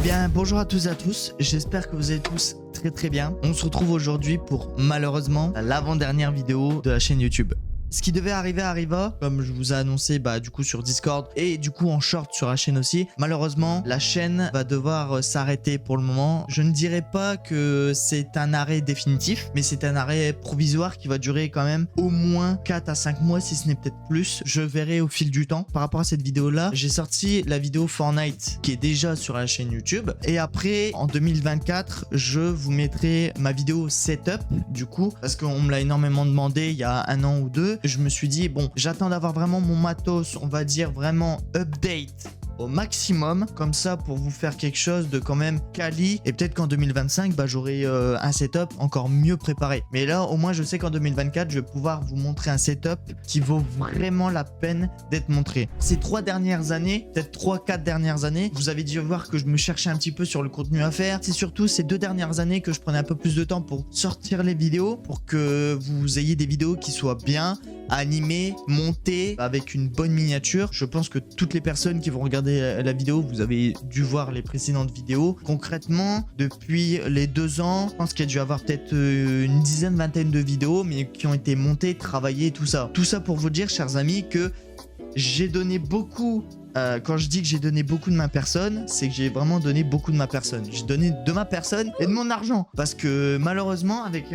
bien, bonjour à tous et à tous, j'espère que vous allez tous très bien. On se retrouve aujourd'hui pour malheureusement l'avant-dernière vidéo de la chaîne YouTube. Ce qui devait arriver arriva, comme je vous ai annoncé du coup sur Discord et du coup en short sur la chaîne aussi. Malheureusement, la chaîne va devoir s'arrêter pour le moment. Je ne dirais pas que c'est un arrêt définitif, mais c'est un arrêt provisoire qui va durer quand même au moins 4 à 5 mois, si ce n'est peut-être plus. Je verrai au fil du temps. Par rapport à cette vidéo-là, j'ai sorti la vidéo Fortnite qui est déjà sur la chaîne YouTube. Et après, en 2024, je vous mettrai ma vidéo setup du coup, parce qu'on me l'a énormément demandé il y a un an ou deux. Je me suis dit, bon, j'attends d'avoir vraiment mon matos, on va dire vraiment update au maximum, comme ça pour vous faire quelque chose de quand même quali, et peut-être qu'en 2025 j'aurai un setup encore mieux préparé. Mais là au moins je sais qu'en 2024 je vais pouvoir vous montrer un setup qui vaut vraiment la peine d'être montré. Ces 3 dernières années, peut-être 3-4 dernières années, vous avez dû voir que je me cherchais un petit peu sur le contenu à faire. C'est surtout ces 2 dernières années que je prenais un peu plus de temps pour sortir les vidéos, pour que vous ayez des vidéos qui soient bien animées, montées, avec une bonne miniature. Je pense que toutes les personnes qui vont regarder la vidéo, vous avez dû voir les précédentes vidéos. Concrètement, depuis les 2 ans, je pense qu'il y a dû avoir peut-être une dizaine, vingtaine de vidéos, mais qui ont été montées, travaillées, tout ça. Tout ça pour vous dire, chers amis, que j'ai donné beaucoup. Quand je dis que j'ai donné beaucoup de ma personne, c'est que j'ai vraiment donné beaucoup de ma personne. J'ai donné de ma personne et de mon argent. Parce que malheureusement, avec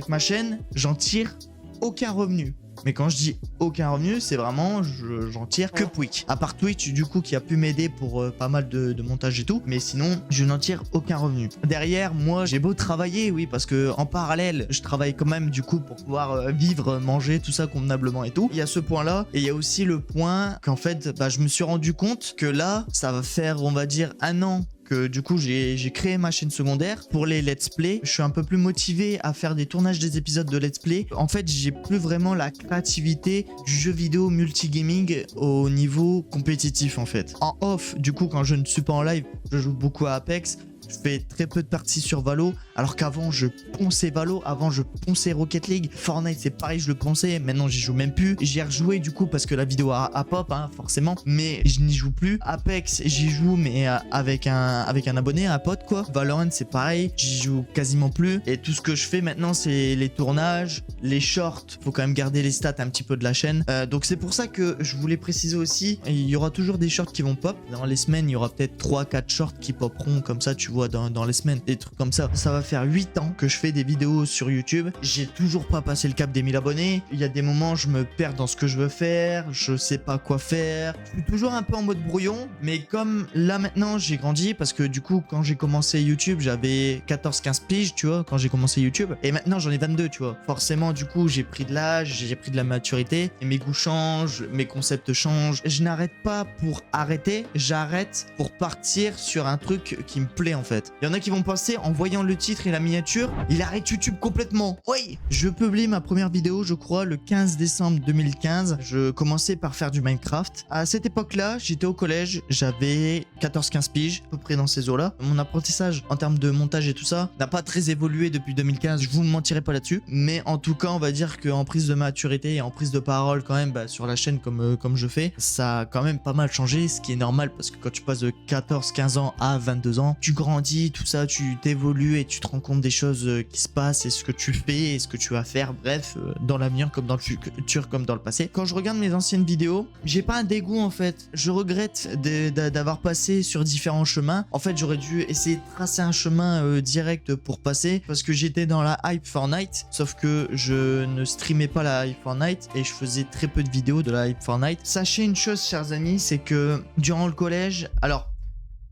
ma chaîne, j'en tire aucun revenu. Mais quand je dis aucun revenu, c'est vraiment, j'en tire que Twitch. À part Twitch, du coup, qui a pu m'aider pour pas mal de montage et tout. Mais sinon, je n'en tire aucun revenu. Derrière, moi, j'ai beau travailler, oui, parce que en parallèle, je travaille quand même, du coup, pour pouvoir vivre, manger, tout ça convenablement et tout. Il y a ce point-là. Et il y a aussi le point qu'en fait, je me suis rendu compte que là, ça va faire, on va dire, 1 an que du coup j'ai créé ma chaîne secondaire pour les let's play. Je suis un peu plus motivé à faire des tournages des épisodes de let's play. En fait, j'ai plus vraiment la créativité du jeu vidéo multigaming au niveau compétitif en fait. En off, du coup, quand je ne suis pas en live, je joue beaucoup à Apex. Je fais très peu de parties sur Valo, alors qu'avant je ponçais Valo, avant je ponçais Rocket League. Fortnite c'est pareil, je le ponçais, maintenant j'y joue même plus. J'y ai rejoué du coup parce que la vidéo a pop, hein, forcément, mais je n'y joue plus. Apex j'y joue mais avec un abonné, un pote quoi. Valorant c'est pareil, j'y joue quasiment plus. Et tout ce que je fais maintenant c'est les tournages, les shorts, faut quand même garder les stats un petit peu de la chaîne. Donc c'est pour ça que je voulais préciser aussi, il y aura toujours des shorts qui vont pop. Dans les semaines il y aura peut-être 3-4 shorts qui popperont comme ça, tu vois, dans les semaines, des trucs comme ça. Ça va faire 8 ans que je fais des vidéos sur YouTube. J'ai toujours pas passé le cap des 1000 abonnés. Il y a des moments, je me perds dans ce que je veux faire. Je sais pas quoi faire. Je suis toujours un peu en mode brouillon. Mais comme là maintenant, j'ai grandi parce que du coup, quand j'ai commencé YouTube, j'avais 14-15 piges, tu vois, quand j'ai commencé YouTube. Et maintenant, j'en ai 22, tu vois. Forcément, du coup, j'ai pris de l'âge, j'ai pris de la maturité. Et mes goûts changent, mes concepts changent. Je n'arrête pas pour arrêter. J'arrête pour partir sur un truc qui me plaît en fait. Il y en a qui vont penser en voyant le titre et la miniature, il arrête YouTube complètement. Oui, je publie ma première vidéo, je crois, le 15 décembre 2015. Je commençais par faire du Minecraft. À cette époque-là, j'étais au collège, j'avais 14-15 piges, à peu près dans ces eaux-là. Mon apprentissage en termes de montage et tout ça n'a pas très évolué depuis 2015, je vous mentirai pas là-dessus. Mais en tout cas, on va dire qu'en prise de maturité et en prise de parole quand même sur la chaîne comme je fais, ça a quand même pas mal changé, ce qui est normal parce que quand tu passes de 14-15 ans à 22 ans, tu grandis, tout ça, tu t'évolues et tu te rends compte des choses qui se passent et ce que tu fais et ce que tu vas faire, bref, dans l'avenir comme dans le futur comme dans le passé. Quand je regarde mes anciennes vidéos, j'ai pas un dégoût en fait. Je regrette d'avoir passé sur différents chemins. En fait, j'aurais dû essayer de tracer un chemin direct pour passer parce que j'étais dans la hype Fortnite, sauf que je ne streamais pas la hype Fortnite et je faisais très peu de vidéos de la hype Fortnite. Sachez une chose, chers amis, c'est que durant le collège, alors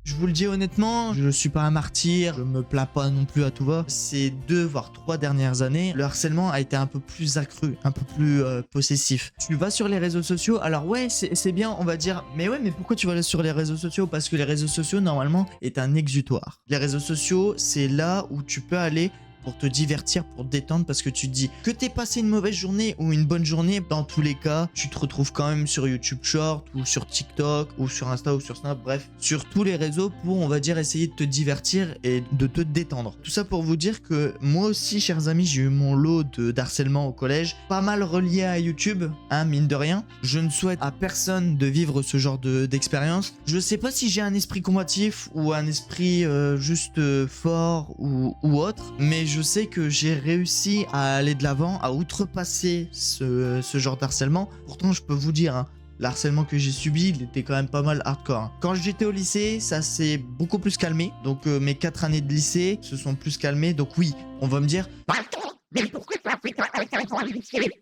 je vous le dis honnêtement, je suis pas un martyr, je me plains pas non plus à tout va. Ces 2 voire 3 dernières années, le harcèlement a été un peu plus accru, un peu plus possessif. Tu vas sur les réseaux sociaux, alors ouais, c'est bien, on va dire, mais ouais, mais pourquoi tu vas sur les réseaux sociaux? Parce que les réseaux sociaux, normalement, est un exutoire. Les réseaux sociaux, c'est là où tu peux aller pour te divertir, pour te détendre, parce que tu te dis que t'aies passé une mauvaise journée ou une bonne journée, dans tous les cas, tu te retrouves quand même sur YouTube Short ou sur TikTok ou sur Insta ou sur Snap, bref, sur tous les réseaux pour, on va dire, essayer de te divertir et de te détendre. Tout ça pour vous dire que moi aussi, chers amis, j'ai eu mon lot d'harcèlement au collège, pas mal relié à YouTube, hein, mine de rien. Je ne souhaite à personne de vivre ce genre d'expérience. Je sais pas si j'ai un esprit combatif ou un esprit juste fort ou autre, mais je sais que j'ai réussi à aller de l'avant, à outrepasser ce genre d'harcèlement. Pourtant, je peux vous dire, hein, l'harcèlement que j'ai subi, il était quand même pas mal hardcore, hein. Quand j'étais au lycée, ça s'est beaucoup plus calmé. Donc mes 4 années de lycée se sont plus calmées. Donc oui, on va me dire...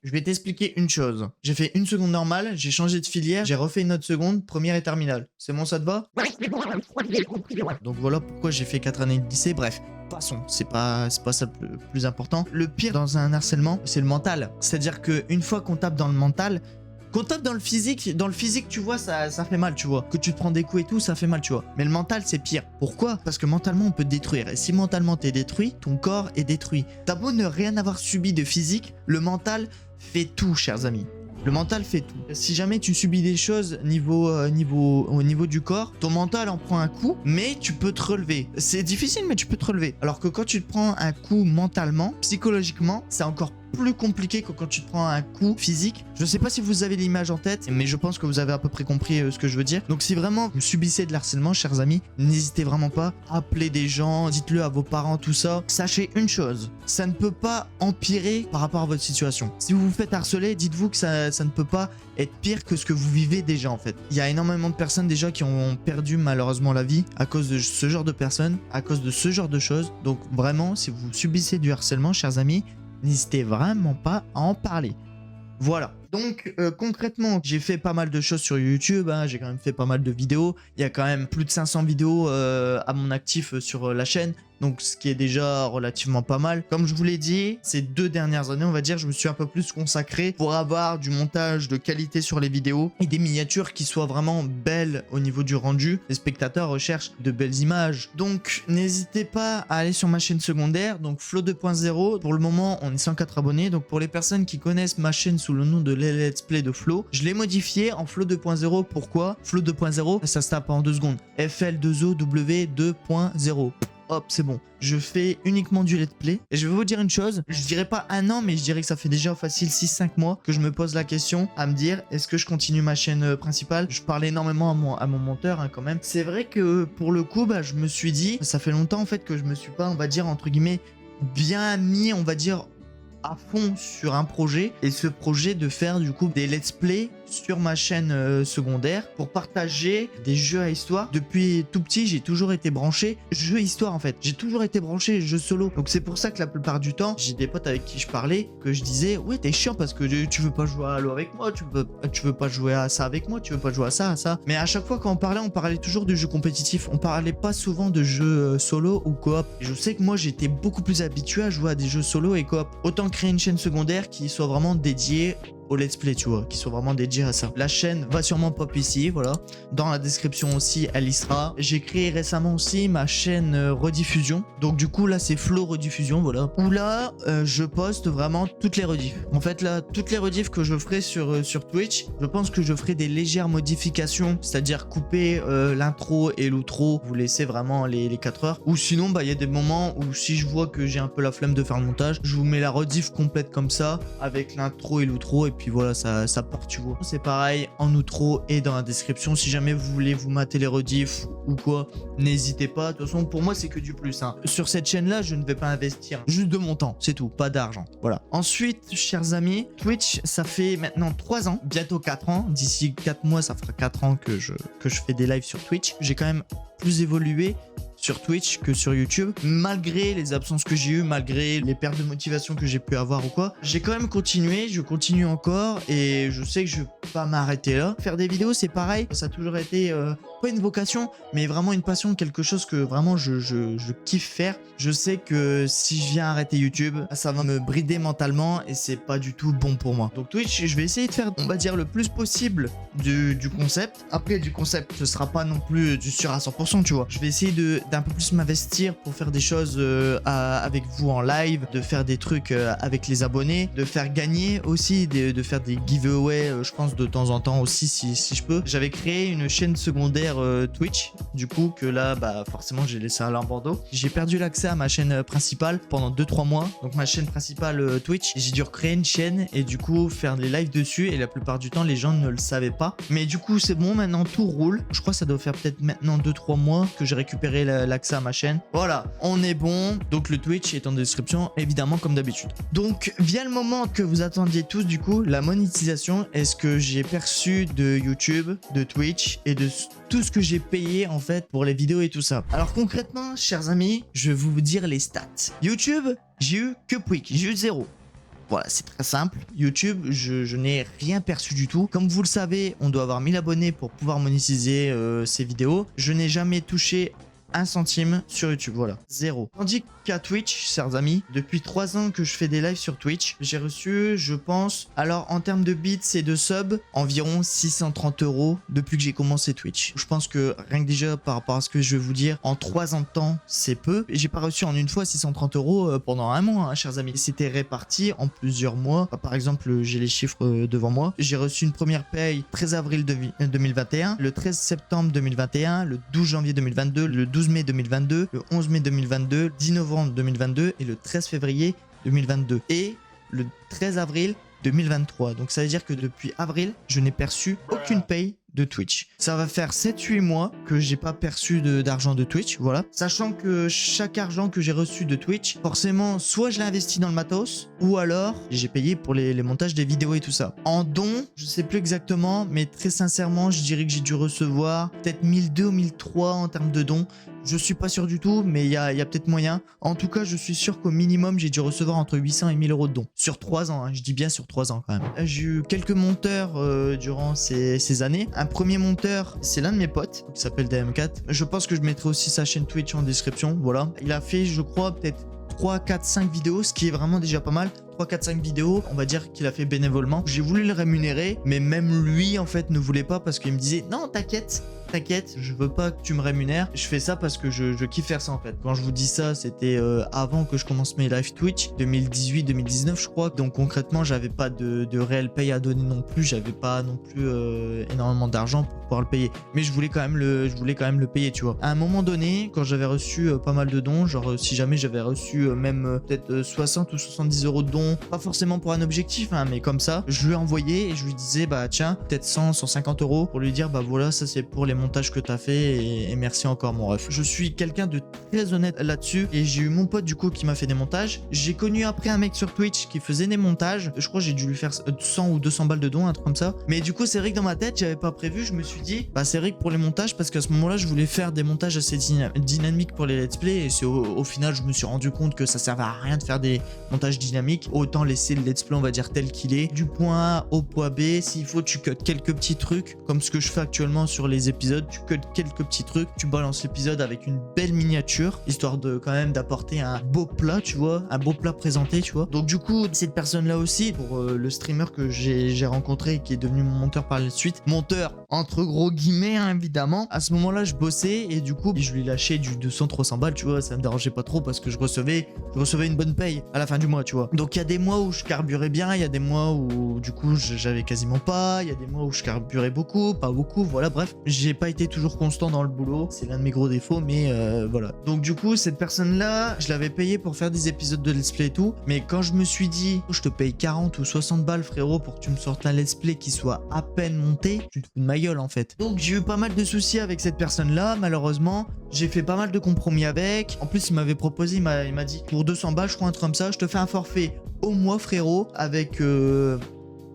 Je vais t'expliquer une chose. J'ai fait une seconde normale, j'ai changé de filière, j'ai refait une autre seconde, première et terminale. C'est bon, ça te va? Donc voilà pourquoi j'ai fait 4 années de lycée. Bref, passons, c'est pas ça le plus important. Le pire dans un harcèlement, c'est le mental. C'est-à-dire qu'une fois qu'on tape dans le mental, qu'on tape dans le physique, tu vois, ça fait mal, tu vois. Que tu te prends des coups et tout, ça fait mal, tu vois. Mais le mental, c'est pire. Pourquoi? Parce que mentalement, on peut te détruire. Et si mentalement t'es détruit, ton corps est détruit. T'as beau ne rien avoir subi de physique, le mental fait tout, chers amis. Le mental fait tout. Si jamais tu subis des choses au niveau du corps, ton mental en prend un coup, mais tu peux te relever. C'est difficile, mais tu peux te relever. Alors que quand tu te prends un coup mentalement, psychologiquement, c'est encore plus compliqué que quand tu te prends un coup physique. Je sais pas si vous avez l'image en tête, mais je pense que vous avez à peu près compris ce que je veux dire. Donc si vraiment vous subissez de l'harcèlement, chers amis, n'hésitez vraiment pas à appeler des gens, dites-le à vos parents, tout ça. Sachez une chose, ça ne peut pas empirer par rapport à votre situation. Si vous vous faites harceler, dites-vous que ça ne peut pas être pire que ce que vous vivez déjà en fait. Il y a énormément de personnes déjà qui ont perdu malheureusement la vie à cause de ce genre de personnes, à cause de ce genre de choses. Donc vraiment, si vous subissez du harcèlement, chers amis, n'hésitez vraiment pas à en parler. Voilà. Donc concrètement, j'ai fait pas mal de choses sur YouTube, hein, j'ai quand même fait pas mal de vidéos. Il y a quand même plus de 500 vidéos à mon actif sur la chaîne. Donc ce qui est déjà relativement pas mal. Comme je vous l'ai dit, ces 2 dernières années, on va dire, je me suis un peu plus consacré pour avoir du montage de qualité sur les vidéos et des miniatures qui soient vraiment belles au niveau du rendu. Les spectateurs recherchent de belles images. Donc n'hésitez pas à aller sur ma chaîne secondaire, donc Flo 2.0. Pour le moment, on est 104 abonnés. Donc pour les personnes qui connaissent ma chaîne sous le nom de Let's Play de Flo, je l'ai modifié en Flo 2.0. Pourquoi? Flo 2.0, ça se tape en 2 secondes. FL2OW 2.0. Hop, c'est bon. Je fais uniquement du let's play. Et je vais vous dire une chose, je dirais pas 1 an, mais je dirais que ça fait déjà facile 6-5 mois que je me pose la question à me dire, est-ce que je continue ma chaîne principale? Je parle énormément à mon monteur, hein, quand même. C'est vrai que pour le coup, bah, je me suis dit, ça fait longtemps en fait que je me suis pas, on va dire, entre guillemets, bien mis, on va dire, à fond sur un projet, et ce projet de faire du coup des let's play sur ma chaîne secondaire pour partager des jeux à histoire. Depuis tout petit, j'ai toujours été branché jeux histoire en fait. J'ai toujours été branché jeux solo. Donc c'est pour ça que la plupart du temps, j'ai des potes avec qui je parlais que je disais ouais, t'es chiant parce que tu veux pas jouer à Halo avec moi, tu veux pas jouer à ça avec moi, tu veux pas jouer à ça, Mais à chaque fois quand on parlait toujours de jeux compétitifs. On parlait pas souvent de jeux solo ou coop. Et je sais que moi j'étais beaucoup plus habitué à jouer à des jeux solo et coop. Autant créer une chaîne secondaire qui soit vraiment dédiée au let's play, tu vois, qui soit vraiment dédié à ça. La chaîne va sûrement pop ici, voilà. Dans la description aussi, elle y sera. J'ai créé récemment aussi ma chaîne rediffusion. Donc du coup, là, c'est Flo Rediffusion, voilà. Où là, je poste vraiment toutes les rediffs. En fait, là, toutes les rediffs que je ferai sur Twitch, je pense que je ferai des légères modifications, c'est-à-dire couper l'intro et l'outro, vous laissez vraiment les 4 heures. Ou sinon, bah, il y a des moments où si je vois que j'ai un peu la flemme de faire le montage, je vous mets la rediff complète comme ça, avec l'intro et l'outro, et puis voilà, ça part, tu vois. C'est pareil en outro et dans la description. Si jamais vous voulez vous mater les rediffs ou quoi, n'hésitez pas. De toute façon, pour moi, c'est que du plus, hein. Sur cette chaîne-là, je ne vais pas investir juste de mon temps, c'est tout, pas d'argent. Voilà. Ensuite, chers amis, Twitch, ça fait maintenant 3 ans, bientôt 4 ans. D'ici 4 mois, ça fera 4 ans que je fais des lives sur Twitch. J'ai quand même plus évolué sur Twitch que sur YouTube, malgré les absences que j'ai eues, malgré les pertes de motivation que j'ai pu avoir ou quoi. J'ai quand même continué, je continue encore et je sais que je vais pas m'arrêter là. Faire des vidéos, c'est pareil, ça a toujours été pas une vocation, mais vraiment une passion, quelque chose que vraiment je kiffe faire. Je sais que si je viens arrêter YouTube, ça va me brider mentalement et c'est pas du tout bon pour moi. Donc Twitch, je vais essayer de faire, on va dire, le plus possible du concept. Après, du concept, ce sera pas non plus du sûr à 100%, tu vois. Je vais essayer un peu plus m'investir pour faire des choses avec vous en live, de faire des trucs avec les abonnés, de faire gagner aussi, de faire des giveaways, je pense de temps en temps aussi si je peux. J'avais créé une chaîne secondaire Twitch, du coup que là bah forcément j'ai laissé à l'abandon. J'ai perdu l'accès à ma chaîne principale pendant 2-3 mois, donc ma chaîne principale Twitch. J'ai dû recréer une chaîne et du coup faire des lives dessus et la plupart du temps les gens ne le savaient pas. Mais du coup c'est bon, maintenant tout roule. Je crois que ça doit faire peut-être maintenant 2-3 mois que j'ai récupéré l'accès à ma chaîne. Voilà, on est bon. Donc le Twitch est en description évidemment comme d'habitude. Donc vient le moment que vous attendiez tous, du coup la monétisation. Est-ce que j'ai perçu de YouTube, de Twitch et de tout ce que j'ai payé en fait pour les vidéos et tout ça. Alors concrètement, chers amis, je vais vous dire les stats. YouTube, j'ai eu que Pouic, j'ai eu 0. Voilà, c'est très simple. YouTube, je n'ai rien perçu du tout. Comme vous le savez, on doit avoir 1000 abonnés pour pouvoir monétiser ces vidéos. Je n'ai jamais touché 1 centime sur YouTube, voilà, 0. Tandis qu'à Twitch, chers amis, depuis 3 ans que je fais des lives sur Twitch, j'ai reçu, je pense, alors en termes de bits et de subs, environ 630 € depuis que j'ai commencé Twitch. Je pense que rien que déjà par rapport à ce que je vais vous dire, en 3 ans de temps, c'est peu. Et j'ai pas reçu en une fois 630 € pendant un mois, hein, chers amis. C'était réparti en plusieurs mois. Par exemple, j'ai les chiffres devant moi. J'ai reçu une première paye 13 avril 2021, le 13 septembre 2021, le 12 janvier 2022, le 12 mai 2022, le 11 mai 2022, le 10 novembre 2022 et le 13 février 2022 et le 13 avril 2023. Donc ça veut dire que depuis avril, je n'ai perçu aucune paye de Twitch. Ça va faire 7-8 mois que j'ai pas perçu d'argent de Twitch, voilà. Sachant que chaque argent que j'ai reçu de Twitch, forcément, soit je l'ai investi dans le matos, ou alors j'ai payé pour les montages des vidéos et tout ça. En dons, je sais plus exactement, mais très sincèrement, je dirais que j'ai dû recevoir peut-être 1002 ou 1003 en termes de dons. Je suis pas sûr du tout, mais il y a peut-être moyen. En tout cas, je suis sûr qu'au minimum, j'ai dû recevoir entre 800 et 1000 € de dons. Sur 3 ans, hein, je dis bien sur 3 ans quand même. J'ai eu quelques monteurs durant ces années. Un premier monteur, c'est l'un de mes potes, qui s'appelle DM4. Je pense que je mettrai aussi sa chaîne Twitch en description, voilà. Il a fait, je crois, peut-être 3, 4, 5 vidéos, ce qui est vraiment déjà pas mal. 3, 4, 5 vidéos, on va dire qu'il a fait bénévolement. J'ai voulu le rémunérer, mais même lui, en fait, ne voulait pas parce qu'il me disait « Non, t'inquiète, je veux pas que tu me rémunères. Je fais ça parce que je kiffe faire ça en fait. » Quand je vous dis ça, c'était avant que je commence mes live Twitch, 2018-2019 je crois. Donc concrètement, j'avais pas de réel paye à donner non plus. J'avais pas non plus énormément d'argent pour pouvoir le payer. Mais je voulais quand même le payer, tu vois. À un moment donné, quand j'avais reçu pas mal de dons, genre si jamais j'avais reçu même peut-être 60 ou 70 € de dons, pas forcément pour un objectif, hein, mais comme ça, je lui ai envoyé et je lui disais bah tiens, peut-être 100, 150 € pour lui dire bah voilà, ça c'est pour les montage que t'as fait et merci encore mon ref. Je suis quelqu'un de très honnête là-dessus et j'ai eu mon pote du coup qui m'a fait des montages. J'ai connu après un mec sur Twitch qui faisait des montages. Je crois que j'ai dû lui faire 100 ou 200 balles de dons, un truc comme ça. Mais du coup c'est vrai que dans ma tête j'avais pas prévu. Je me suis dit bah c'est vrai que pour les montages, parce qu'à ce moment-là je voulais faire des montages assez dynamiques pour les let's play et c'est au final je me suis rendu compte que ça servait à rien de faire des montages dynamiques. Autant laisser le let's play on va dire tel qu'il est, du point A au point B. S'il faut tu cut quelques petits trucs comme ce que je fais actuellement sur les épisodes. Tu cut quelques petits trucs, tu balances l'épisode avec une belle miniature, histoire de quand même d'apporter un beau plat, tu vois, un beau plat présenté, tu vois. Donc du coup, cette personne-là aussi, pour le streamer que j'ai rencontré, qui est devenu mon monteur par la suite, monteur entre gros guillemets, hein, évidemment. À ce moment-là, je bossais et du coup, je lui lâchais du 200-300 balles, tu vois, ça me dérangeait pas trop parce que je recevais une bonne paye à la fin du mois, tu vois. Donc il y a des mois où je carburais bien, il y a des mois où du coup, j'avais quasiment pas, il y a des mois où je carburais beaucoup, pas beaucoup, voilà, bref. J'ai pas été toujours constant dans le boulot, c'est l'un de mes gros défauts, mais voilà. Donc du coup, cette personne-là, je l'avais payé pour faire des épisodes de let's play et tout, mais quand je me suis dit, oh, je te paye 40 ou 60 balles frérot pour que tu me sortes un let's play qui soit à peine monté, tu te fous de ma gueule en fait. Donc j'ai eu pas mal de soucis avec cette personne-là, malheureusement, j'ai fait pas mal de compromis avec. En plus, il m'avait proposé, il m'a dit, pour 200 balles, je crois un truc comme ça, je te fais un forfait au mois frérot, avec...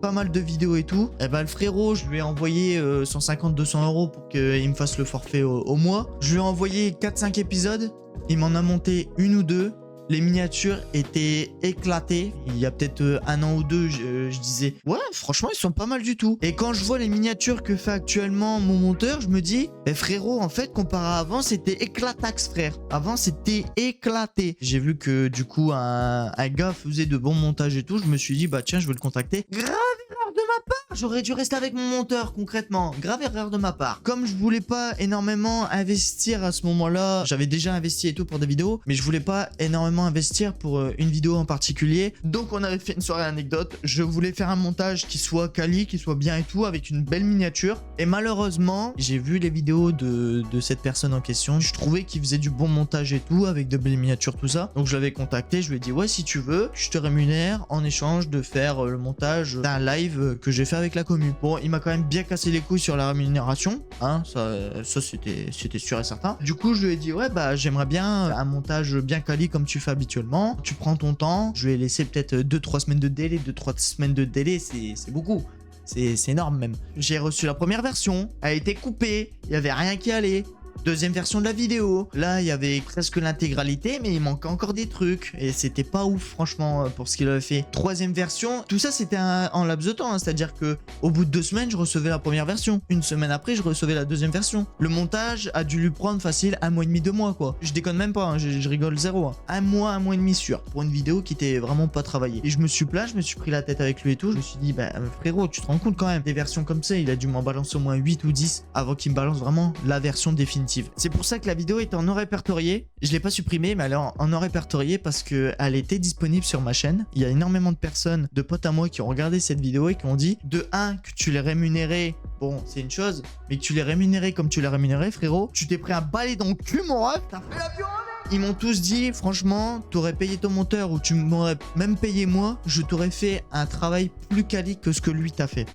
pas mal de vidéos et tout. Et bah le frérot, je lui ai envoyé 150-200 € pour qu'il me fasse le forfait au mois. Je lui ai envoyé 4-5 épisodes. Il m'en a monté une ou deux. Les miniatures étaient éclatées. Il y a peut-être 1 an ou 2, je disais ouais franchement ils sont pas mal du tout. Et quand je vois les miniatures que fait actuellement mon monteur, je me dis eh, frérot en fait comparé à avant c'était éclatax frère. Avant c'était éclaté. J'ai vu que du coup un gars faisait de bons montages et tout. Je me suis dit bah tiens je vais le contacter. Grave erreur de ma part. j'aurais dû rester avec mon monteur concrètement. Grave erreur de ma part. Comme je voulais pas énormément investir à ce moment-là, j'avais déjà investi et tout pour des vidéos, mais je voulais pas énormément investir pour une vidéo en particulier. Donc on avait fait une soirée anecdote. Je voulais faire un montage qui soit quali, qui soit bien et tout, avec une belle miniature. Et malheureusement, j'ai vu les vidéos de cette personne en question. Je trouvais qu'il faisait du bon montage et tout, avec de belles miniatures, tout ça. Donc je l'avais contacté, je lui ai dit ouais, si tu veux, je te rémunère en échange de faire le montage d'un live que j'ai fait avec la commu. Bon, il m'a quand même bien cassé les couilles sur la rémunération, hein, ça c'était sûr et certain. Du coup, je lui ai dit ouais, bah j'aimerais bien un montage bien quali comme tu fais habituellement. Tu prends ton temps. Je lui ai laissé peut-être 2-3 semaines de délai. 2-3 semaines de délai, c'est beaucoup. C'est énorme même. J'ai reçu la première version, elle a été coupée, il n'y avait rien qui allait. Deuxième version de la vidéo, là il y avait presque l'intégralité, mais il manquait encore des trucs et c'était pas ouf franchement pour ce qu'il avait fait. Troisième version, tout ça c'était en laps de temps, hein, c'est-à-dire que au bout de 2 semaines je recevais la première version, une semaine après je recevais la deuxième version. Le montage a dû lui prendre facile 1 mois et demi, 2 mois quoi. Je déconne même pas, hein, je rigole zéro. Hein. 1 mois et demi sûr pour une vidéo qui était vraiment pas travaillée. Et je me suis plaint, je me suis pris la tête avec lui et tout. Je me suis dit bah frérot, tu te rends compte quand même des versions comme ça, il a dû m'en balancer au moins 8 ou 10 avant qu'il me balance vraiment la version définitive. C'est pour ça que la vidéo est en non répertorié. Je l'ai pas supprimée, mais elle est en non répertorié parce qu'elle était disponible sur ma chaîne. Il y a énormément de personnes, de potes à moi qui ont regardé cette vidéo et qui ont dit de 1 que tu les rémunérais, bon c'est une chose, mais que tu les rémunérais comme tu les rémunérais frérot, tu t'es pris un balai dans le cul mon ref, t'as fait la violence. Ils m'ont tous dit, franchement, t'aurais payé ton monteur ou tu m'aurais même payé moi, je t'aurais fait un travail plus quali que ce que lui t'a fait.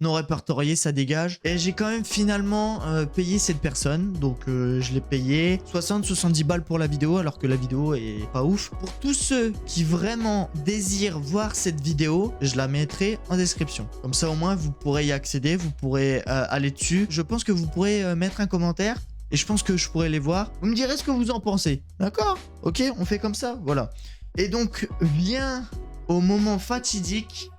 Non répertorié, ça dégage. Et j'ai quand même finalement payé cette personne. Donc je l'ai payé 60-70 balles pour la vidéo, alors que la vidéo est pas ouf. Pour tous ceux qui vraiment désirent voir cette vidéo, je la mettrai en description. Comme ça au moins vous pourrez y accéder, vous pourrez aller dessus. Je pense que vous pourrez mettre un commentaire. Et je pense que je pourrais les voir. Vous me direz ce que vous en pensez. D'accord? Ok, on fait comme ça. Voilà. Et donc vient au moment fatidique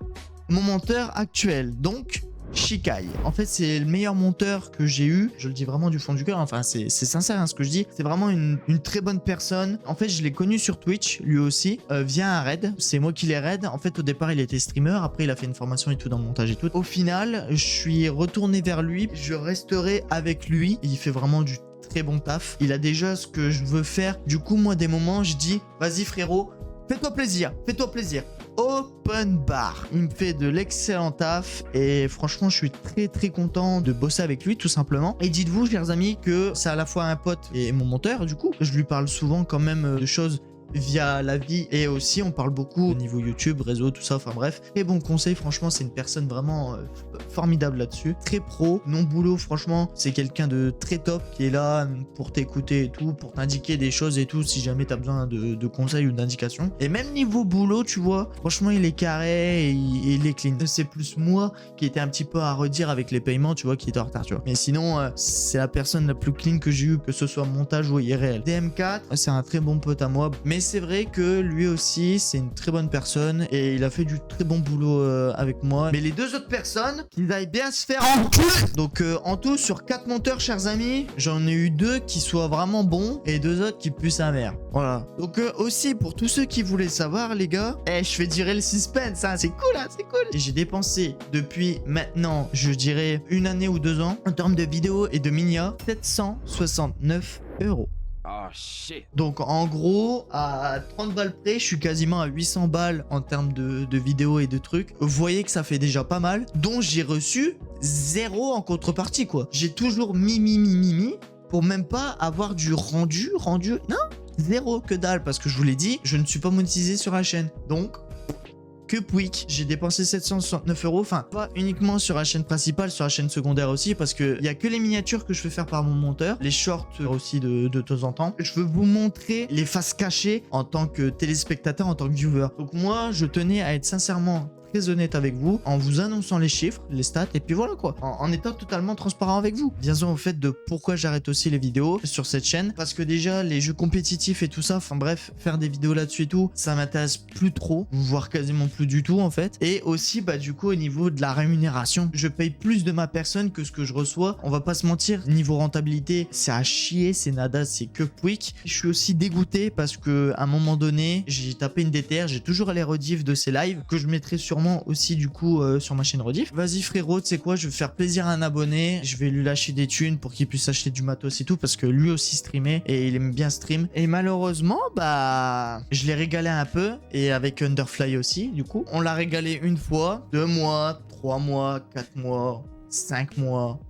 mon monteur actuel. Donc Shikai. En fait, c'est le meilleur monteur que j'ai eu. Je le dis vraiment du fond du cœur. Enfin, c'est sincère hein, ce que je dis. C'est vraiment une très bonne personne. En fait, je l'ai connu sur Twitch, lui aussi, via un raid. C'est moi qui l'ai raid. En fait, au départ, il était streamer. Après, il a fait une formation et tout dans le montage et tout. Au final, je suis retourné vers lui. Je resterai avec lui. Il fait vraiment du très bon taf. Il a déjà ce que je veux faire. Du coup, moi, des moments, je dis, vas-y frérot, fais-toi plaisir. Fais-toi plaisir. Open bar. Il me fait de l'excellent taf et franchement je suis très content de bosser avec lui tout simplement. Et dites-vous chers amis que c'est à la fois un pote et mon monteur du coup. Je lui parle souvent quand même de choses via la vie et aussi on parle beaucoup au niveau YouTube, réseau, tout ça, enfin bref. Très bon conseil, franchement c'est une personne vraiment formidable là-dessus, très pro, non boulot, franchement c'est quelqu'un de très top qui est là pour t'écouter et tout, pour t'indiquer des choses et tout si jamais t'as besoin de conseils ou d'indications. Et même niveau boulot tu vois, franchement il est carré et il est clean. C'est plus moi qui était un petit peu à redire avec les paiements tu vois, qui était en retard tu vois. Mais sinon c'est la personne la plus clean que j'ai eu, que ce soit montage ou IRL. DM4 c'est un très bon pote à moi, mais c'est vrai que lui aussi c'est une très bonne personne et il a fait du très bon boulot avec moi. Mais les 2 autres personnes, qu'ils aillent bien se faire en cul. Donc en tout sur 4 monteurs chers amis, j'en ai eu 2 qui soient vraiment bons et 2 autres qui puent sa mère. Voilà. Donc aussi pour tous ceux qui voulaient savoir les gars, je fais durer le suspense, hein, c'est cool hein, c'est cool. J'ai dépensé depuis maintenant je dirais 1 année ou 2 ans en termes de vidéos et de minia 769 €. Oh shit. Donc en gros à 30 balles près je suis quasiment à 800 balles en termes de vidéos et de trucs. Vous voyez que ça fait déjà pas mal, dont j'ai reçu 0 en contrepartie quoi. J'ai toujours mis pour même pas avoir du rendu, non, 0 que dalle, parce que je vous l'ai dit, je ne suis pas monétisé sur la chaîne. Donc que Pouic, j'ai dépensé 769 €, enfin pas uniquement sur la chaîne principale, sur la chaîne secondaire aussi, parce que il y a que les miniatures que je fais faire par mon monteur, les shorts aussi de temps en temps. Je veux vous montrer les faces cachées en tant que téléspectateur, en tant que viewer. Donc moi je tenais à être sincèrement très honnête avec vous en vous annonçant les chiffres, les stats et puis voilà quoi, en étant totalement transparent avec vous. Viens-en au fait de pourquoi j'arrête aussi les vidéos sur cette chaîne, parce que déjà les jeux compétitifs et tout ça, enfin bref, faire des vidéos là-dessus et tout, ça m'intéresse plus trop, voire quasiment plus du tout en fait. Et aussi bah du coup au niveau de la rémunération, je paye plus de ma personne que ce que je reçois, on va pas se mentir, niveau rentabilité c'est à chier, c'est nada, c'est que pouic. Je suis aussi dégoûté parce que à un moment donné j'ai tapé une déterre, j'ai toujours les rediffs de ces lives que je mettrai sur sûrement aussi du coup sur ma chaîne rediff. Vas-y frérot, tu sais quoi, je vais faire plaisir à un abonné, je vais lui lâcher des thunes pour qu'il puisse acheter du matos et tout, parce que lui aussi streamait et il aime bien stream. Et malheureusement, bah, je l'ai régalé un peu, et avec Underfly aussi, du coup. On l'a régalé une fois, 2 mois, 3 mois, 4 mois, 5 mois.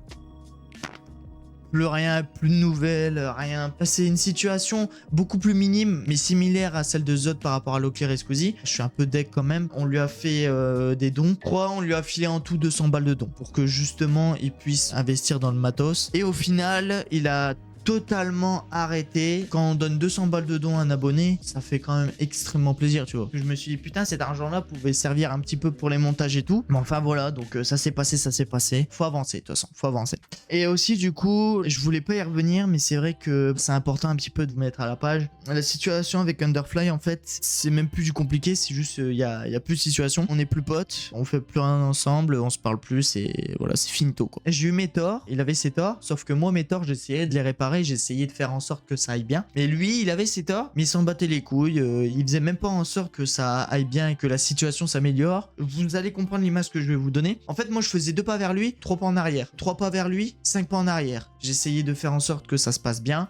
Plus rien, plus de nouvelles, rien. C'est une situation beaucoup plus minime, mais similaire à celle de Zod par rapport à Leclerc et Squeezie. Je suis un peu deck quand même. On lui a fait des dons. On lui a filé en tout 200 balles de dons pour que justement il puisse investir dans le matos. Et au final, il a totalement arrêté. Quand on donne 200 balles de dons à un abonné, ça fait quand même extrêmement plaisir, tu vois. Je me suis dit, putain, cet argent-là pouvait servir un petit peu pour les montages et tout. Mais enfin, voilà, donc ça s'est passé, ça s'est passé. Faut avancer, de toute façon, faut avancer. Et aussi, du coup, je voulais pas y revenir, mais c'est vrai que c'est important un petit peu de vous mettre à la page. La situation avec Underfly, en fait, c'est même plus du compliqué, c'est juste, il y a plus de situation. On est plus potes, on fait plus rien ensemble, on se parle plus, et voilà, c'est finito, quoi. J'ai eu mes torts, il avait ses torts, sauf que moi, mes torts, j'essayais de les réparer. J'essayais de faire en sorte que ça aille bien. Mais lui, il avait ses torts, mais il s'en battait les couilles. Il faisait même pas en sorte que ça aille bien et que la situation s'améliore. Vous allez comprendre l'image que je vais vous donner. En fait, moi, je faisais 2 pas vers lui, 3 pas en arrière. 3 pas vers lui, 5 pas en arrière. J'essayais de faire en sorte que ça se passe bien.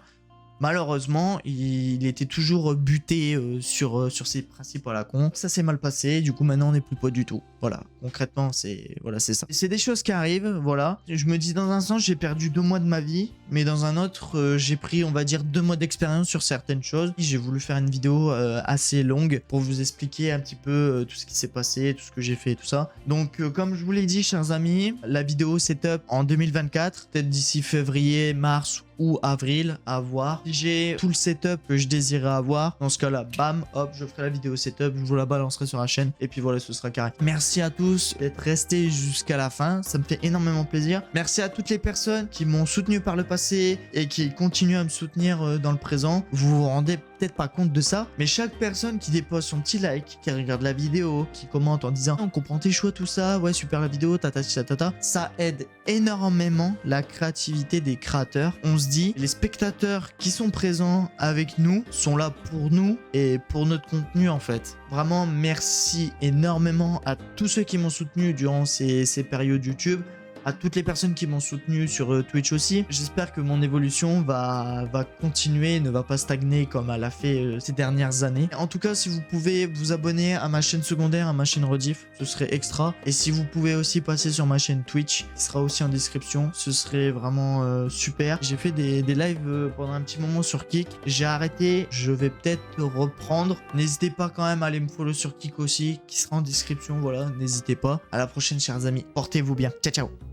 Malheureusement, il était toujours buté sur ses principes à la con. Ça s'est mal passé, du coup maintenant on n'est plus potes du tout. Voilà, concrètement c'est ça. C'est des choses qui arrivent, voilà. Je me dis dans un sens j'ai perdu 2 mois de ma vie, mais dans un autre j'ai pris on va dire 2 mois d'expérience sur certaines choses. J'ai voulu faire une vidéo assez longue pour vous expliquer un petit peu tout ce qui s'est passé, tout ce que j'ai fait et tout ça. Donc comme je vous l'ai dit chers amis, la vidéo setup en 2024, peut-être d'ici février, mars ou avril, à voir. Si j'ai tout le setup que je désirais avoir, dans ce cas-là, bam, hop, je ferai la vidéo setup, je vous la balancerai sur la chaîne, et puis voilà, ce sera carré. Merci à tous d'être restés jusqu'à la fin, ça me fait énormément plaisir. Merci à toutes les personnes qui m'ont soutenu par le passé et qui continuent à me soutenir dans le présent. Vous vous rendez peut-être pas compte de ça, mais chaque personne qui dépose son petit like, qui regarde la vidéo, qui commente en disant on comprend tes choix, tout ça, ouais super la vidéo, tata, ça aide énormément la créativité des créateurs. On se dit, les spectateurs qui sont présents avec nous sont là pour nous et pour notre contenu en fait. Vraiment merci énormément à tous ceux qui m'ont soutenu durant ces périodes YouTube. À toutes les personnes qui m'ont soutenu sur Twitch aussi. J'espère que mon évolution va continuer, ne va pas stagner comme elle a fait ces dernières années. En tout cas, si vous pouvez vous abonner à ma chaîne secondaire, à ma chaîne rediff, ce serait extra. Et si vous pouvez aussi passer sur ma chaîne Twitch, qui sera aussi en description, ce serait vraiment super. J'ai fait des lives pendant un petit moment sur Kick. J'ai arrêté, je vais peut-être reprendre. N'hésitez pas quand même à aller me follow sur Kick aussi, qui sera en description, voilà, n'hésitez pas. À la prochaine chers amis, portez-vous bien. Ciao ciao.